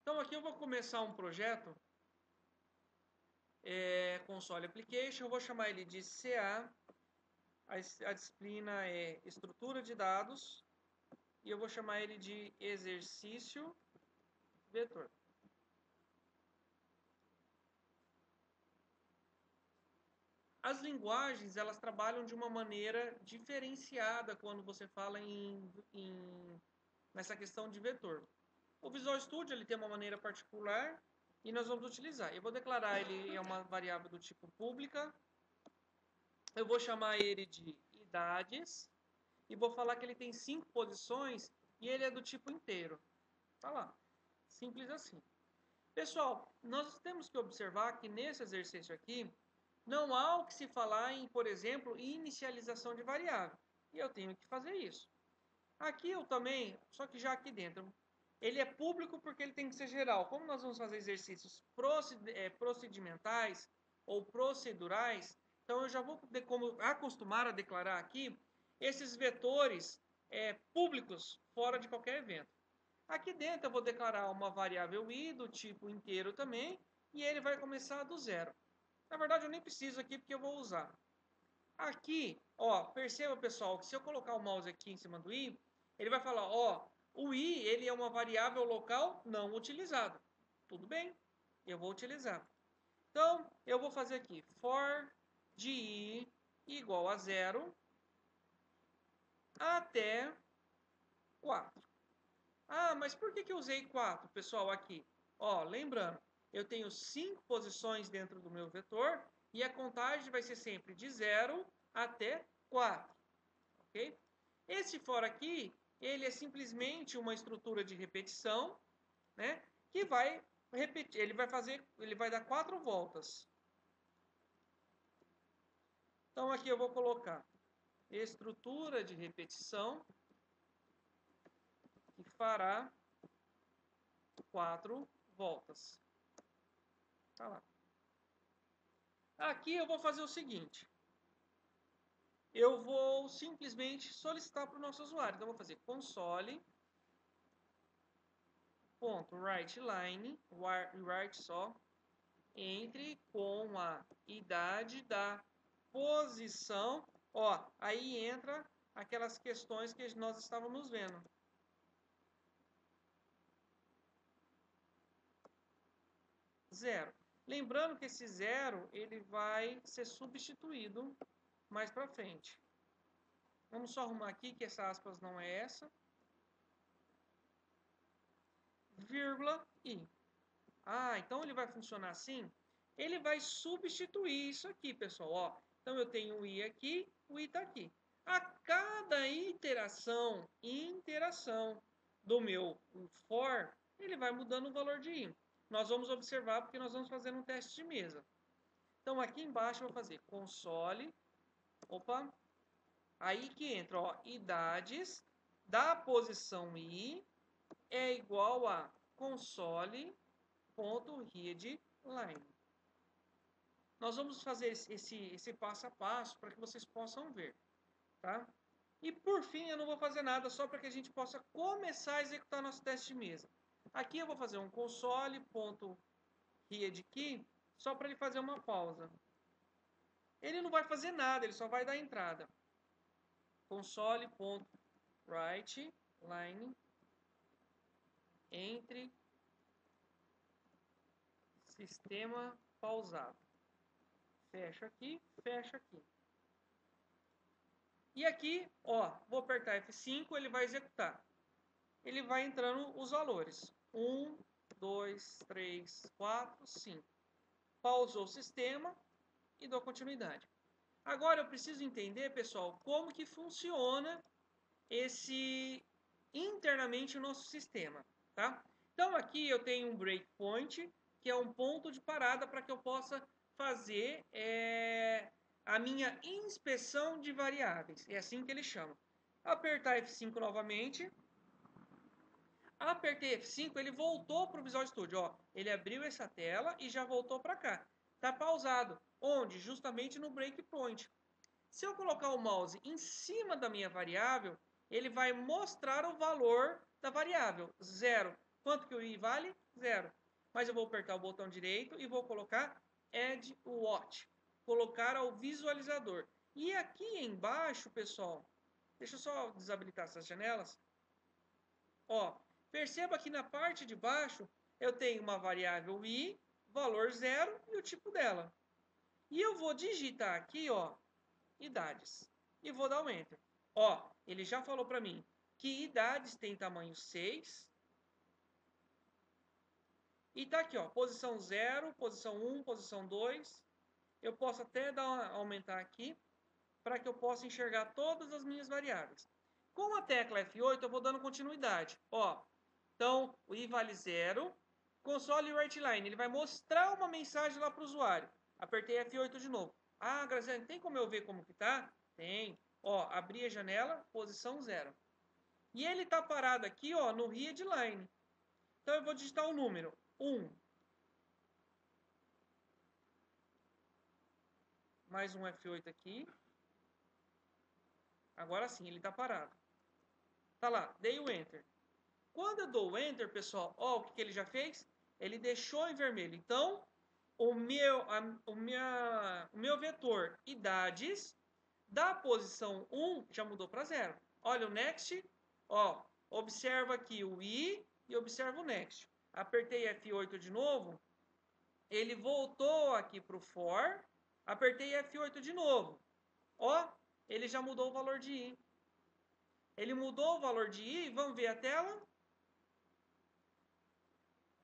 Então aqui eu vou começar um projeto, Console Application, eu vou chamar ele de CA, a disciplina é Estrutura de Dados, e eu vou chamar ele de Exercício Vetor. As linguagens, elas trabalham de uma maneira diferenciada quando você fala nessa questão de vetor. O Visual Studio ele tem uma maneira particular e nós vamos utilizar. Eu vou declarar ele é uma variável do tipo pública. Eu vou chamar ele de idades e vou falar que ele tem 5 posições e ele é do tipo inteiro. Tá lá. Simples assim. Pessoal, nós temos que observar que nesse exercício aqui não há o que se falar em, por exemplo, inicialização de variável. E eu tenho que fazer isso. Aqui eu também, só que já aqui dentro, ele é público porque ele tem que ser geral. Como nós vamos fazer exercícios procedimentais ou procedurais, então eu já vou acostumar a declarar aqui esses vetores públicos fora de qualquer evento. Aqui dentro eu vou declarar uma variável i do tipo inteiro também, e ele vai começar do zero. Na verdade eu nem preciso aqui porque eu vou usar. Aqui, ó, perceba pessoal, que se eu colocar o mouse aqui em cima do i, ele vai falar, ó, o i ele é uma variável local não utilizada. Tudo bem, eu vou utilizar. Então, eu vou fazer aqui, for de i igual a 0 até 4. Ah, mas por que eu usei 4, pessoal, aqui? Ó, lembrando, eu tenho 5 posições dentro do meu vetor e a contagem vai ser sempre de 0 até 4. Ok? Esse for aqui, ele é simplesmente uma estrutura de repetição, né? Que vai repetir, ele vai dar 4 voltas. Então aqui eu vou colocar estrutura de repetição que fará 4 voltas. Tá lá. Aqui eu vou fazer o seguinte. Eu vou simplesmente solicitar para o nosso usuário. Então eu vou fazer console.writeLine, write só, entre com a idade da posição. Ó, aí entra aquelas questões que nós estávamos vendo. Zero. Lembrando que esse zero ele vai ser substituído mais para frente. Vamos só arrumar aqui que essa aspas não é essa. Vírgula i. Ah, então ele vai funcionar assim? Ele vai substituir isso aqui, pessoal. Ó, então eu tenho o i aqui, o i está aqui. A cada interação do meu for, ele vai mudando o valor de i. Nós vamos observar porque nós vamos fazer um teste de mesa. Então aqui embaixo eu vou fazer console, opa, aí que entra, ó, idades da posição i é igual a console.readline. Nós vamos fazer esse passo a passo para que vocês possam ver, tá? E por fim, eu não vou fazer nada, só para que a gente possa começar a executar nosso teste de mesa. Aqui eu vou fazer um console.readKey, só para ele fazer uma pausa. Ele não vai fazer nada, ele só vai dar entrada. Console.writeLine entre sistema pausado. Fecha aqui, fecha aqui. E aqui, ó, vou apertar F5, ele vai executar. Ele vai entrando os valores. 1, 2, 3, 4, 5. Pausou o sistema e dou continuidade. Agora eu preciso entender, pessoal, como que funciona internamente o nosso sistema, tá? Então aqui eu tenho um breakpoint, que é um ponto de parada para que eu possa fazer a minha inspeção de variáveis. É assim que ele chama. Apertar F5 novamente. Apertei F5, ele voltou para o Visual Studio. Ó, ele abriu essa tela e já voltou para cá. Está pausado. Onde? Justamente no breakpoint. Se eu colocar o mouse em cima da minha variável, ele vai mostrar o valor da variável, 0. Quanto que o I vale? 0. Mas eu vou apertar o botão direito e vou colocar Add Watch. Colocar ao visualizador. E aqui embaixo, pessoal, deixa eu só desabilitar essas janelas. Ó, perceba que na parte de baixo eu tenho uma variável I, valor 0 e o tipo dela. E eu vou digitar aqui, ó, idades. E vou dar um Enter. Ó, ele já falou para mim que idades tem tamanho 6. E tá aqui, ó, posição 0, posição 1, posição 2. Eu posso até aumentar aqui para que eu possa enxergar todas as minhas variáveis. Com a tecla F8 eu vou dando continuidade. Ó, então, o I vale 0. Console WriteLine, ele vai mostrar uma mensagem lá para o usuário. Apertei F8 de novo. Ah, Graziane, tem como eu ver como que tá? Tem. Ó, abri a janela, posição 0. E ele está parado aqui, ó, no readline. Então eu vou digitar o número 1. Mais um F8 aqui. Agora sim, ele está parado. Tá lá, dei o Enter. Quando eu dou o Enter, pessoal, ó, o que ele já fez? Ele deixou em vermelho. Então, o meu vetor idades da posição 1 já mudou para 0. Olha o Next, ó, observa aqui o I e observa o Next. Apertei F8 de novo, ele voltou aqui para o For, apertei F8 de novo. Ó, ele já mudou o valor de I. Ele mudou o valor de I, vamos ver a tela?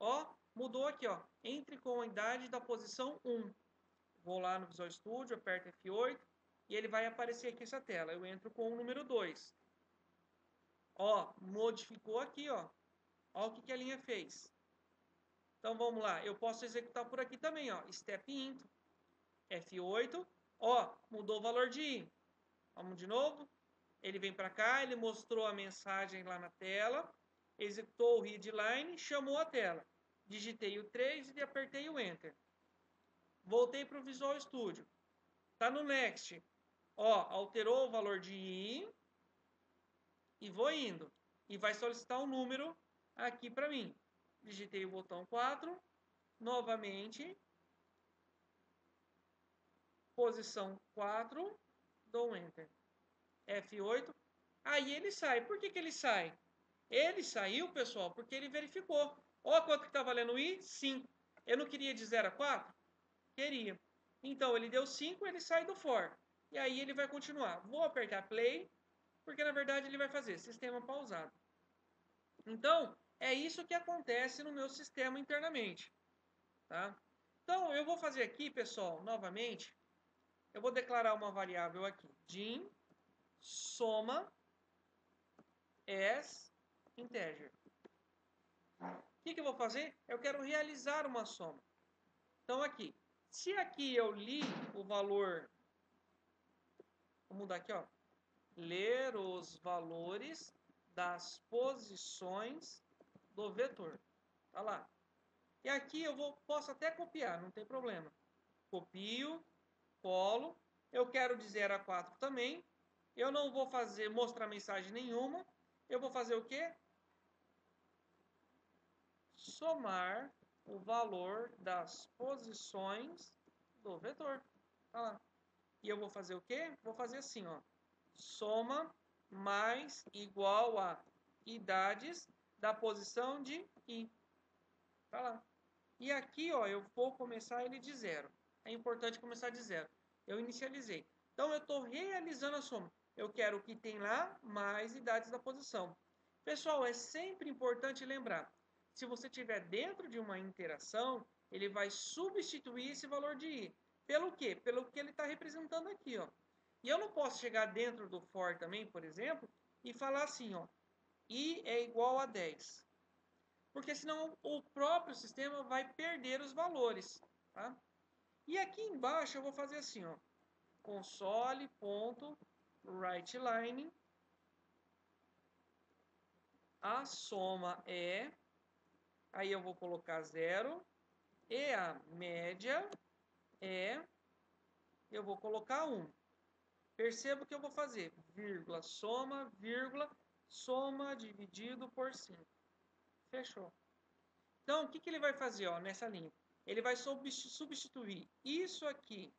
Ó, mudou aqui, ó. Entre com a idade da posição 1. Vou lá no Visual Studio, aperto F8 e ele vai aparecer aqui essa tela. Eu entro com o número 2. Ó, modificou aqui, ó. Ó o que a linha fez. Então vamos lá, eu posso executar por aqui também, ó. Step into F8. Ó, mudou o valor de I. Vamos de novo. Ele vem para cá, ele mostrou a mensagem lá na tela, executou o readline, chamou a tela. Digitei o 3 e apertei o Enter. Voltei para o Visual Studio. Tá no Next. Ó, alterou o valor de I e vou indo. E vai solicitar um número aqui para mim. Digitei o botão 4. Novamente. Posição 4. Dou um Enter. F8. Aí ele sai. Por que ele sai? Ele saiu, pessoal, porque ele verificou. Ó, quanto que está valendo o I? 5. Eu não queria de 0 a 4? Queria. Então, ele deu 5, ele sai do for. E aí ele vai continuar. Vou apertar play, porque na verdade ele vai fazer sistema pausado. Então, é isso que acontece no meu sistema internamente. Tá? Então, eu vou fazer aqui, pessoal, novamente, eu vou declarar uma variável aqui. Din soma as integer. O que eu vou fazer? Eu quero realizar uma soma. Então, aqui. Se aqui eu li o valor... Vou mudar aqui, ó. Ler os valores das posições do vetor. Tá lá. E aqui eu posso até copiar, não tem problema. Copio, colo. Eu quero de 0 a 4 também. Eu não vou mostrar mensagem nenhuma. Eu vou fazer o quê? Somar o valor das posições do vetor. Tá lá. E eu vou fazer o quê? Vou fazer assim, ó. Soma mais igual a idades da posição de I. Tá lá. E aqui, ó, eu vou começar ele de 0. É importante começar de 0. Eu inicializei. Então, eu estou realizando a soma. Eu quero o que tem lá mais idades da posição. Pessoal, é sempre importante lembrar. Se você estiver dentro de uma interação, ele vai substituir esse valor de I. Pelo quê? Pelo que ele está representando aqui, ó. E eu não posso chegar dentro do for também, por exemplo, e falar assim, ó. I é igual a 10. Porque senão o próprio sistema vai perder os valores. Tá? E aqui embaixo eu vou fazer assim, ó. Console.WriteLine. A soma é... Aí eu vou colocar 0. E a média é... Eu vou colocar 1. Perceba que eu vou fazer soma dividido por 5. Fechou. Então, o que ele vai fazer ó, nessa linha? Ele vai substituir isso aqui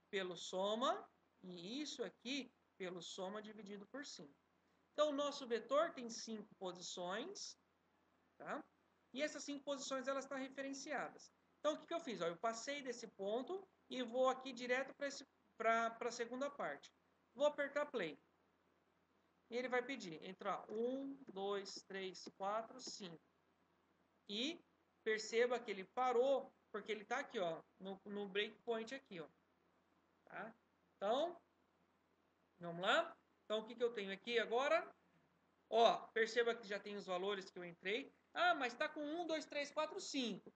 pelo soma e isso aqui pelo soma dividido por 5. Então, o nosso vetor tem 5 posições, tá? E essas 5 posições elas estão referenciadas. Então, o que eu fiz? Ó, eu passei desse ponto e vou aqui direto para a segunda parte. Vou apertar play. E ele vai pedir, entra 1, 2, 3, 4, 5. E perceba que ele parou, porque ele está aqui, ó, no breakpoint aqui, ó. Tá? Então, vamos lá. Então, o que eu tenho aqui agora? Ó, perceba que já tem os valores que eu entrei. Ah, mas está com 1, 2, 3, 4, 5. O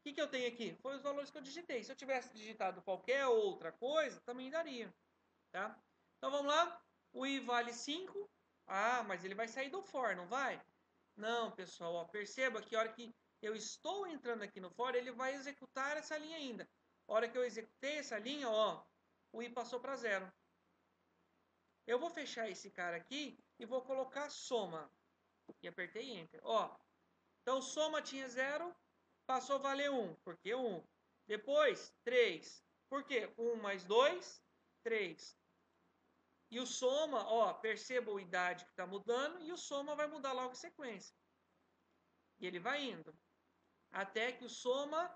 que eu tenho aqui? Foi os valores que eu digitei. Se eu tivesse digitado qualquer outra coisa, também daria. Tá? Então, vamos lá. O I vale 5. Ah, mas ele vai sair do for, não vai? Não, pessoal. Ó, perceba que a hora que eu estou entrando aqui no for, ele vai executar essa linha ainda. A hora que eu executei essa linha, ó, o I passou para 0. Eu vou fechar esse cara aqui e vou colocar soma. E apertei Enter. Ó, então soma tinha 0, passou a valer 1. Por que 1? Depois, 3. Por quê? 1 mais 2, 3. E o soma, ó, perceba a idade que está mudando e o soma vai mudar logo em sequência. E ele vai indo. Até que o soma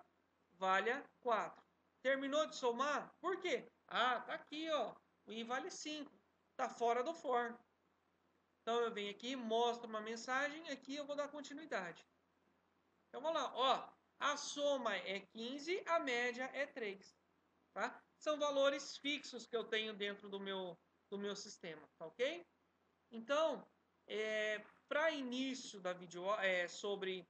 valha 4. Terminou de somar? Por quê? Ah, tá aqui, ó. O I vale 5. Tá fora do for. Então eu venho aqui, mostro uma mensagem, aqui eu vou dar continuidade. Então vamos lá, ó. A soma é 15, a média é 3. Tá? São valores fixos que eu tenho dentro do meu sistema, tá ok? Então, para início da vídeo sobre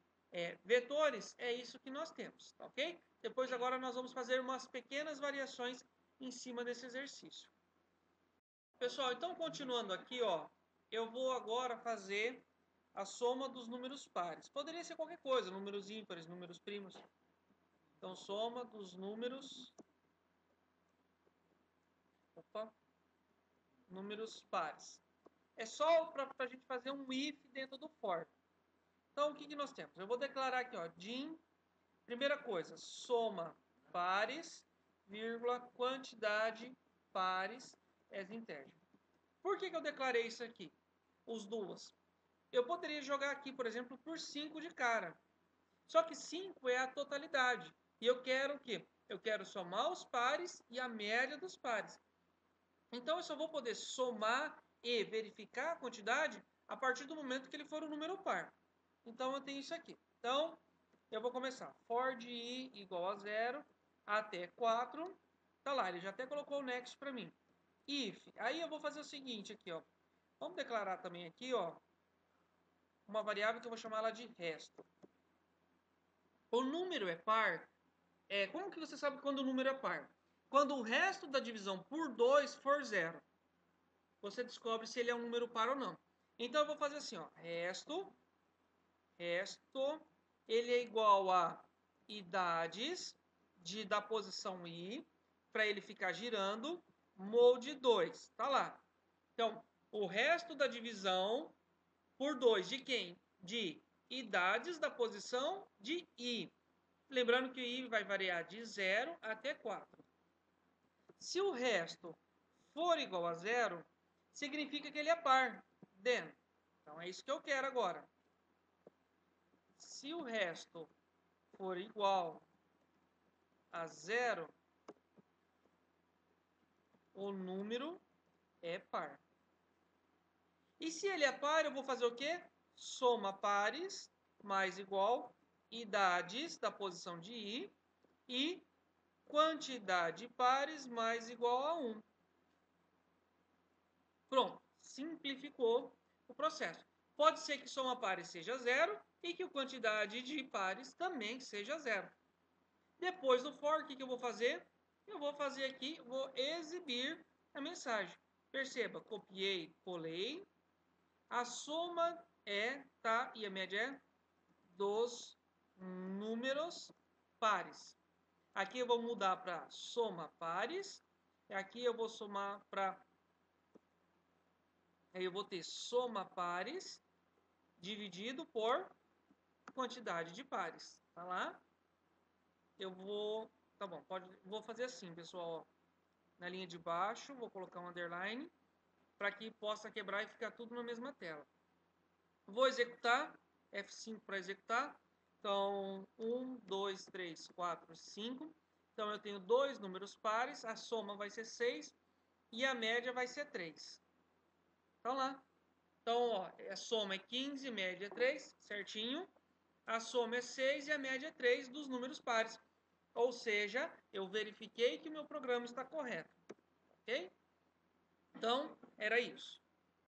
vetores, é isso que nós temos, tá ok? Depois agora nós vamos fazer umas pequenas variações em cima desse exercício. Pessoal, então continuando aqui, ó, eu vou agora fazer a soma dos números pares. Poderia ser qualquer coisa, números ímpares, números primos. Então, soma dos números... números pares. É só para a gente fazer um if dentro do for. Então, o que nós temos? Eu vou declarar aqui, ó, din, primeira coisa, soma pares, vírgula, quantidade pares, as integer. Por que eu declarei isso aqui? Os duas. Eu poderia jogar aqui, por exemplo, por 5 de cara. Só que 5 é a totalidade. E eu quero o quê? Eu quero somar os pares e a média dos pares. Então, eu só vou poder somar e verificar a quantidade a partir do momento que ele for um número par. Então, eu tenho isso aqui. Então, eu vou começar. For de I igual a 0 até 4. Tá lá, ele já até colocou o next para mim. If. Aí eu vou fazer o seguinte aqui, ó. Vamos declarar também aqui, ó, uma variável que eu vou chamar ela de resto. O número é par. Como que você sabe quando o número é par? Quando o resto da divisão por 2 for 0. Você descobre se ele é um número par ou não. Então, eu vou fazer assim, ó. Resto, ele é igual a idades da posição I, para ele ficar girando, mode 2. Tá lá. Então, o resto da divisão por 2 de quem? De idades da posição de I. Lembrando que o I vai variar de 0 até 4. Se o resto for igual a 0, significa que ele é par. Then. Então, é isso que eu quero agora. Se o resto for igual a 0, o número é par. E se ele é par, eu vou fazer o quê? Soma pares mais igual idades da posição de I e quantidade de pares mais igual a 1. Pronto, simplificou o processo. Pode ser que soma pares seja 0 e que a quantidade de pares também seja 0. Depois do for, o que eu vou fazer? Eu vou fazer aqui, vou exibir a mensagem. Perceba, copiei, colei. A soma tá, e a média é dos números pares. Aqui eu vou mudar para soma pares. E aqui eu vou somar para... Aí eu vou ter soma pares dividido por quantidade de pares. Tá lá? Eu vou... Tá bom, vou fazer assim, pessoal. Ó. Na linha de baixo, vou colocar um underline para que possa quebrar e ficar tudo na mesma tela. Vou executar, F5 para executar. Então, 1, 2, 3, 4, 5. Então, eu tenho dois números pares, a soma vai ser 6 e a média vai ser 3. Então, lá. Então, ó, a soma é 15, média é 3, certinho. A soma é 6 e a média é 3 dos números pares. Ou seja, eu verifiquei que o meu programa está correto. Ok? Então, era isso.